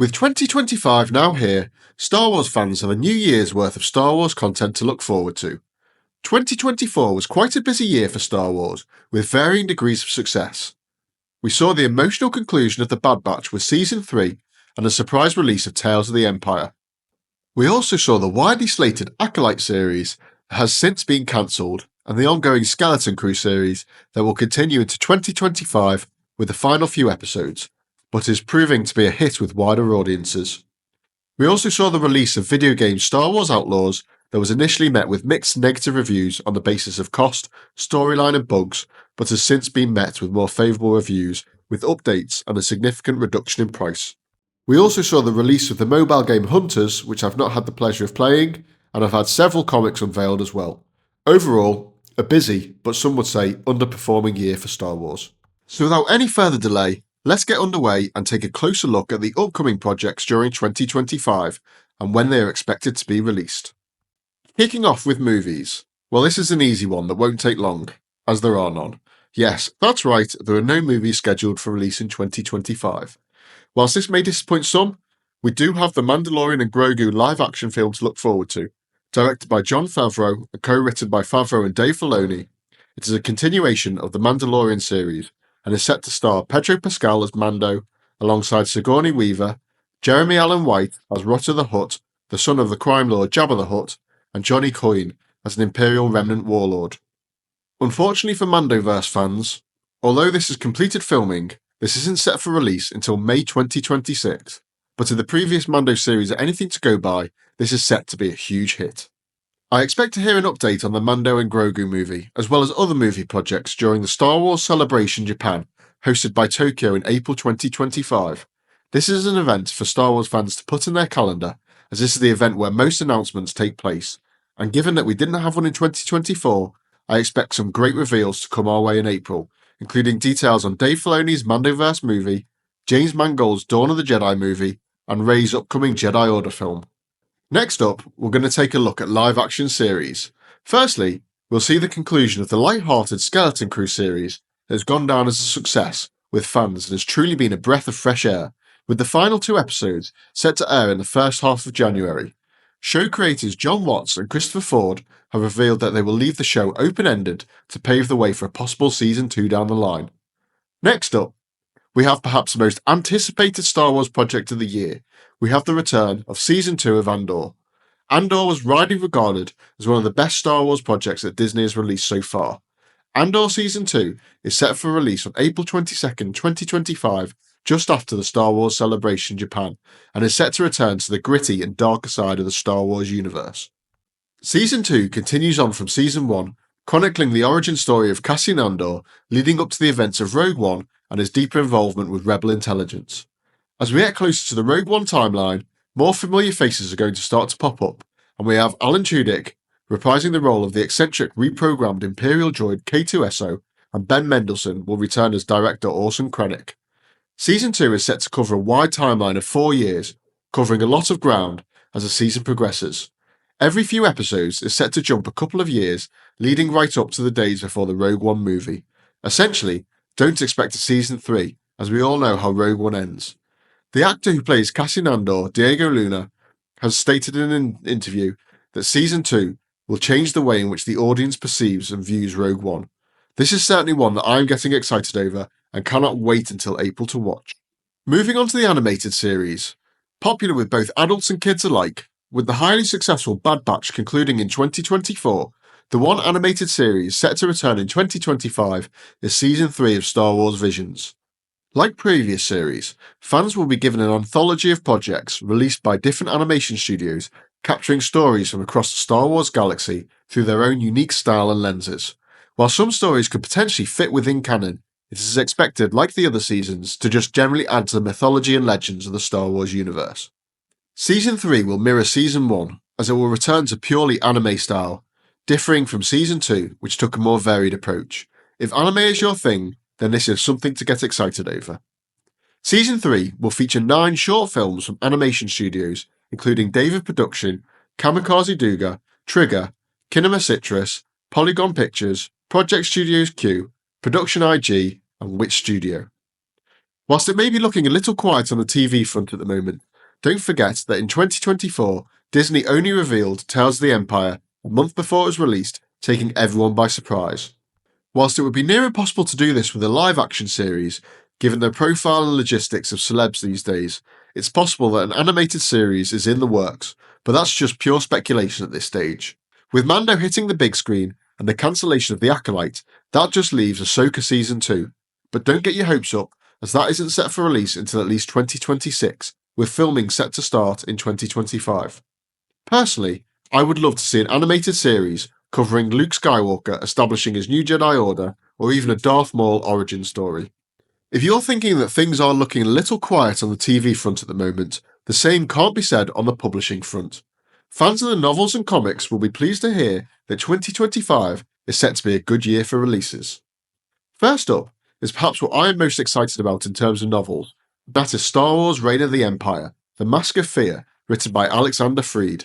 With 2025 now here, Star Wars fans have a new year's worth of Star Wars content to look forward to. 2024 was quite a busy year for Star Wars, with varying degrees of success. We saw the emotional conclusion of The Bad Batch with Season 3 and a surprise release of Tales of the Empire. We also saw the widely slated Acolyte series that has since been cancelled, and the ongoing Skeleton Crew series that will continue into 2025 with the final few episodes, but is proving to be a hit with wider audiences. We also saw the release of video game Star Wars Outlaws that was initially met with mixed negative reviews on the basis of cost, storyline and bugs, but has since been met with more favourable reviews with updates and a significant reduction in price. We also saw the release of the mobile game Hunters, which I've not had the pleasure of playing, and I've had several comics unveiled as well. Overall, a busy, but some would say underperforming year for Star Wars. So without any further delay, let's get underway and take a closer look at the upcoming projects during 2025 and when they are expected to be released. Kicking off with movies. Well, this is an easy one that won't take long, as there are none. Yes, that's right, there are no movies scheduled for release in 2025. Whilst this may disappoint some, we do have The Mandalorian and Grogu live-action film to look forward to. Directed by Jon Favreau and co-written by Favreau and Dave Filoni, it is a continuation of the Mandalorian series and is set to star Pedro Pascal as Mando, alongside Sigourney Weaver, Jeremy Allen White as Rotter the Hutt, the son of the crime lord Jabba the Hutt, and Johnny Coyne as an Imperial Remnant warlord. Unfortunately for Mandoverse fans, although this has completed filming, this isn't set for release until May 2026, but if the previous Mando series are anything to go by, this is set to be a huge hit. I expect to hear an update on the Mando and Grogu movie, as well as other movie projects during the Star Wars Celebration Japan, hosted by Tokyo in April 2025. This is an event for Star Wars fans to put in their calendar, as this is the event where most announcements take place, and given that we didn't have one in 2024, I expect some great reveals to come our way in April, including details on Dave Filoni's Mandoverse movie, James Mangold's Dawn of the Jedi movie, and Rey's upcoming Jedi Order film. Next up, we're going to take a look at live-action series. Firstly, we'll see the conclusion of the light-hearted Skeleton Crew series that has gone down as a success with fans and has truly been a breath of fresh air, with the final 2 episodes set to air in the first half of January. Show creators John Watts and Christopher Ford have revealed that they will leave the show open-ended to pave the way for a possible Season 2 down the line. Next up, we have perhaps the most anticipated Star Wars project of the year. We have the return of Season 2 of Andor. Andor was widely regarded as one of the best Star Wars projects that Disney has released so far. Andor Season 2 is set for release on April 22nd, 2025, just after the Star Wars Celebration Japan, and is set to return to the gritty and darker side of the Star Wars universe. Season 2 continues on from Season 1, chronicling the origin story of Cassian Andor leading up to the events of Rogue One and his deeper involvement with Rebel intelligence. As we get closer to the Rogue One timeline, more familiar faces are going to start to pop up, and we have Alan Tudyk reprising the role of the eccentric reprogrammed Imperial droid K2SO, and Ben Mendelsohn will return as director Orson Krennic. Season 2 is set to cover a wide timeline of 4 years, covering a lot of ground as the season progresses. Every few episodes is set to jump a couple of years, leading right up to the days before the Rogue One movie. Essentially, don't expect a Season 3, as we all know how Rogue One ends. The actor who plays Cassian Andor, Diego Luna, has stated in an interview that Season 2 will change the way in which the audience perceives and views Rogue One. This is certainly one that I'm getting excited over and cannot wait until April to watch. Moving on to the animated series. Popular with both adults and kids alike, with the highly successful Bad Batch concluding in 2024, the one animated series set to return in 2025 is Season 3 of Star Wars Visions. Like previous series, fans will be given an anthology of projects released by different animation studios, capturing stories from across the Star Wars galaxy through their own unique style and lenses. While some stories could potentially fit within canon, it is expected, like the other seasons, to just generally add to the mythology and legends of the Star Wars universe. Season 3 will mirror Season 1, as it will return to purely anime style, differing from Season 2, which took a more varied approach. If anime is your thing, then this is something to get excited over. Season 3 will feature 9 short films from animation studios, including David Production, Kamikaze Douga, Trigger, Kinema Citrus, Polygon Pictures, Project Studios Q, Production IG, and Witch Studio. Whilst it may be looking a little quiet on the TV front at the moment, don't forget that in 2024, Disney only revealed Tales of the Empire a month before it was released, taking everyone by surprise. Whilst it would be near impossible to do this with a live-action series, given the profile and logistics of celebs these days, it's possible that an animated series is in the works, but that's just pure speculation at this stage. With Mando hitting the big screen and the cancellation of The Acolyte, that just leaves Ahsoka Season 2. But don't get your hopes up, as that isn't set for release until at least 2026, with filming set to start in 2025. Personally, I would love to see an animated series covering Luke Skywalker establishing his new Jedi Order, or even a Darth Maul origin story. If you're thinking that things are looking a little quiet on the TV front at the moment, the same can't be said on the publishing front. Fans of the novels and comics will be pleased to hear that 2025 is set to be a good year for releases. First up is perhaps what I am most excited about in terms of novels. That is Star Wars Reign of the Empire, The Mask of Fear, written by Alexander Freed.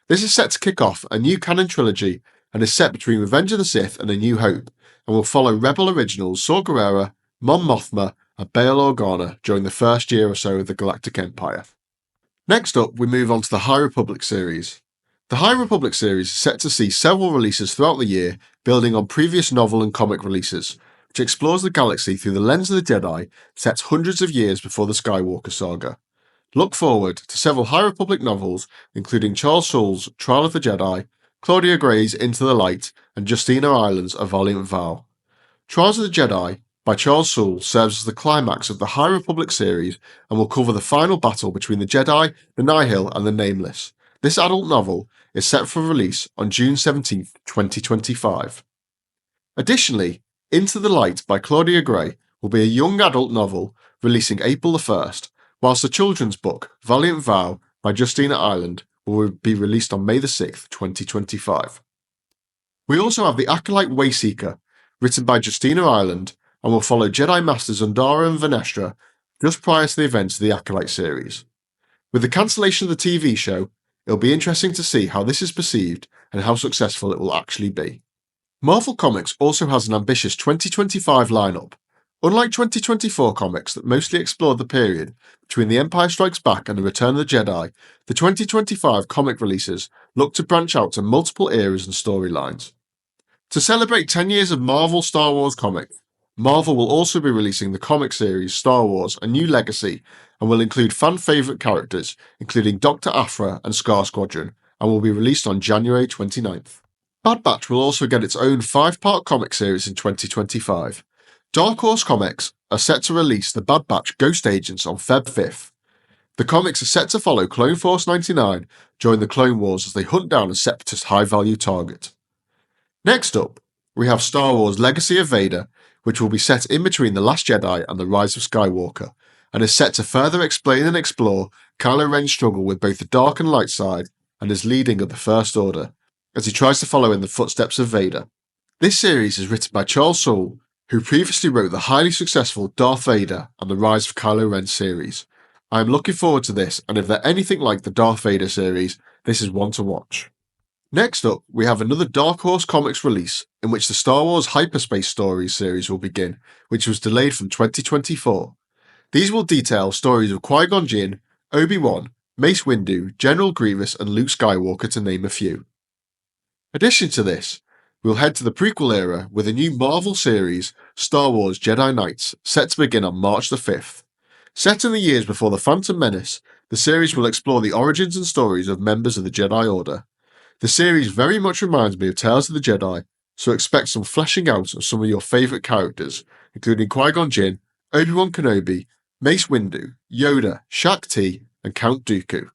This is set to kick off a new canon trilogy and is set between Revenge of the Sith and A New Hope, and will follow Rebel originals Saw Gerrera, Mon Mothma, and Bail Organa during the first year or so of the Galactic Empire. Next up, we move on to the High Republic series. The High Republic series is set to see several releases throughout the year, building on previous novel and comic releases, which explores the galaxy through the lens of the Jedi, set hundreds of years before the Skywalker saga. Look forward to several High Republic novels, including Charles Soule's Trial of the Jedi, Claudia Gray's Into the Light, and Justina Ireland's A Valiant Vow. Trials of the Jedi by Charles Soule serves as the climax of the High Republic series and will cover the final battle between the Jedi, the Nihil, and the Nameless. This adult novel is set for release on June 17, 2025. Additionally, Into the Light by Claudia Gray will be a young adult novel releasing April 1st, whilst the children's book, Valiant Vow by Justina Ireland, will be released on May 6, 2025. We also have The Acolyte Wayseeker, written by Justina Ireland, and will follow Jedi Masters Undara and Venestra just prior to the events of the Acolyte series. With the cancellation of the TV show, it'll be interesting to see how this is perceived and how successful it will actually be. Marvel Comics also has an ambitious 2025 lineup. Unlike 2024 comics that mostly explored the period between The Empire Strikes Back and The Return of the Jedi, the 2025 comic releases look to branch out to multiple eras and storylines. To celebrate 10 years of Marvel Star Wars comics, Marvel will also be releasing the comic series Star Wars A New Legacy and will include fan-favourite characters, including Dr. Aphra and Scar Squadron, and will be released on January 29th. Bad Batch will also get its own 5-part comic series in 2025. Dark Horse Comics are set to release the Bad Batch Ghost Agents on Feb 5th. The comics are set to follow Clone Force 99 during the Clone Wars as they hunt down a separatist high-value target. Next up, we have Star Wars Legacy of Vader, which will be set in between The Last Jedi and The Rise of Skywalker, and is set to further explain and explore Kylo Ren's struggle with both the dark and light side and his leading of the First Order, as he tries to follow in the footsteps of Vader. This series is written by Charles Soule, who previously wrote the highly successful Darth Vader and the Rise of Kylo Ren series. I am looking forward to this, and if they're anything like the Darth Vader series, this is one to watch. Next up, we have another Dark Horse Comics release, in which the Star Wars Hyperspace Stories series will begin, which was delayed from 2024. These will detail stories of Qui-Gon Jinn, Obi-Wan, Mace Windu, General Grievous, and Luke Skywalker, to name a few. In addition to this, we'll head to the prequel era with a new Marvel series, Star Wars Jedi Knights, set to begin on March the 5th. Set in the years before The Phantom Menace, the series will explore the origins and stories of members of the Jedi Order. The series very much reminds me of Tales of the Jedi, so expect some fleshing out of some of your favourite characters, including Qui-Gon Jinn, Obi-Wan Kenobi, Mace Windu, Yoda, Shaak Ti, and Count Dooku.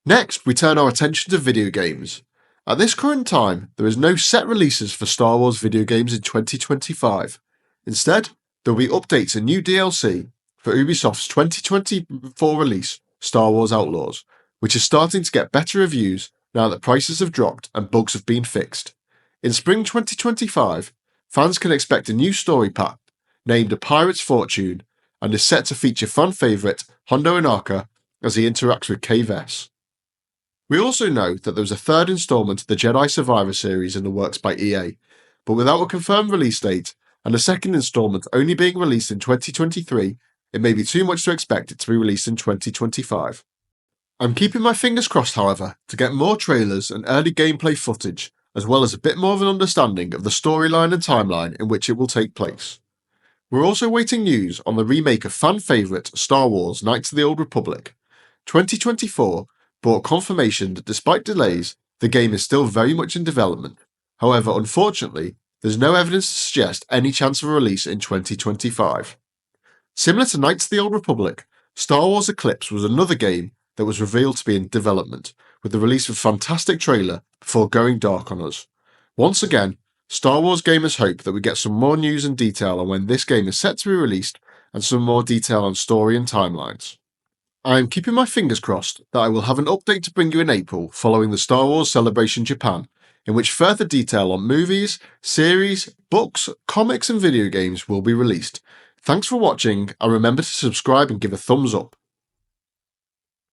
Next, we turn our attention to video games. At this current time, there is no set releases for Star Wars video games in 2025. Instead, there will be updates and new DLC for Ubisoft's 2024 release, Star Wars Outlaws, which is starting to get better reviews now that prices have dropped and bugs have been fixed. In spring 2025, fans can expect a new story pack named A Pirate's Fortune and is set to feature fan favourite Hondo Ohnaka as he interacts with Kay Vess. We also know that there was a third instalment of the Jedi Survivor series in the works by EA, but without a confirmed release date and a second instalment only being released in 2023, it may be too much to expect it to be released in 2025. I'm keeping my fingers crossed, however, to get more trailers and early gameplay footage, as well as a bit more of an understanding of the storyline and timeline in which it will take place. We're also waiting news on the remake of fan favourite Star Wars Knights of the Old Republic. 2024 brought confirmation that despite delays, the game is still very much in development. However, unfortunately, there's no evidence to suggest any chance of a release in 2025. Similar to Knights of the Old Republic, Star Wars Eclipse was another game that was revealed to be in development, with the release of a fantastic trailer before going dark on us. Once again, Star Wars gamers hope that we get some more news and detail on when this game is set to be released and some more detail on story and timelines. I am keeping my fingers crossed that I will have an update to bring you in April following the Star Wars Celebration Japan, in which further detail on movies, series, books, comics and video games will be released. Thanks for watching, and remember to subscribe and give a thumbs up.